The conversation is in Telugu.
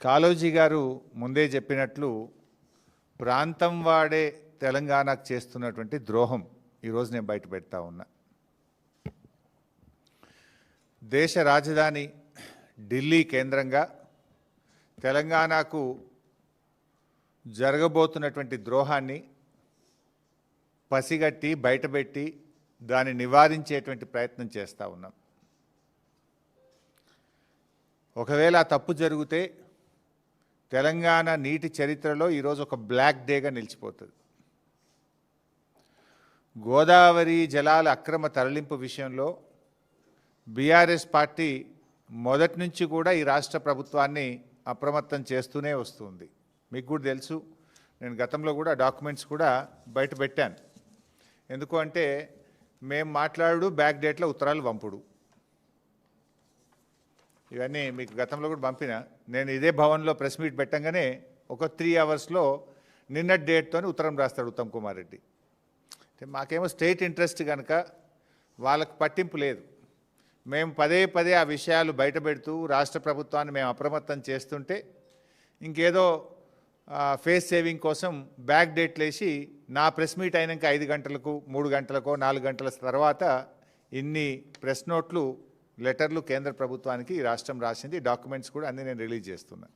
కాళోజీ గారు ముందే చెప్పినట్లు ప్రాంతం వాడే తెలంగాణకు చేస్తున్నటువంటి ద్రోహం ఈరోజు నేను బయట పెడతా ఉన్నా. దేశ రాజధాని ఢిల్లీ కేంద్రంగా తెలంగాణకు జరగబోతున్నటువంటి ద్రోహాన్ని పసిగట్టి బయటపెట్టి దాన్ని నివారించేటువంటి ప్రయత్నం చేస్తూ ఉన్నాం. ఒకవేళ ఆ తప్పు జరిగితే తెలంగాణ నీటి చరిత్రలో ఈరోజు ఒక బ్లాక్ డేగా నిలిచిపోతుంది. గోదావరి జలాల అక్రమ తరలింపు విషయంలో బీఆర్ఎస్ పార్టీ మొదటి నుంచి కూడా ఈ రాష్ట్ర ప్రభుత్వాన్ని అప్రమత్తం చేస్తూనే వస్తుంది. మీకు కూడా తెలుసు, నేను గతంలో కూడా డాక్యుమెంట్స్ కూడా బయట పెట్టాను. ఎందుకు అంటే మేము మాట్లాడు బ్యాక్ డేట్లో ఉత్తరాలు పంపుడు, ఇవన్నీ మీకు గతంలో కూడా పంపిన. నేను ఇదే భవన్లో ప్రెస్ మీట్ పెట్టంగానే ఒక 3 అవర్స్లో నిన్నటి డేట్తో ఉత్తరం రాస్తాడు ఉత్తమ్ కుమార్ రెడ్డి. మాకేమో స్టేట్ ఇంట్రెస్ట్ కనుక వాళ్ళకు పట్టింపు లేదు. మేము పదే పదే ఆ విషయాలు బయట పెడుతూ రాష్ట్ర ప్రభుత్వాన్ని మేము అప్రమత్తం చేస్తుంటే ఇంకేదో ఫేస్ సేవింగ్ కోసం బ్యాక్ డేట్లు వేసి నా ప్రెస్ మీట్ అయినాక 5 గంటలకు 3 గంటలకో 4 గంటల తర్వాత ఇన్ని ప్రెస్ నోట్లు లెటర్లు కేంద్ర ప్రభుత్వానికి రాష్ట్రం రాసింది. డాక్యుమెంట్స్ కూడా అన్నీ నేను రిలీజ్ చేస్తున్నాను.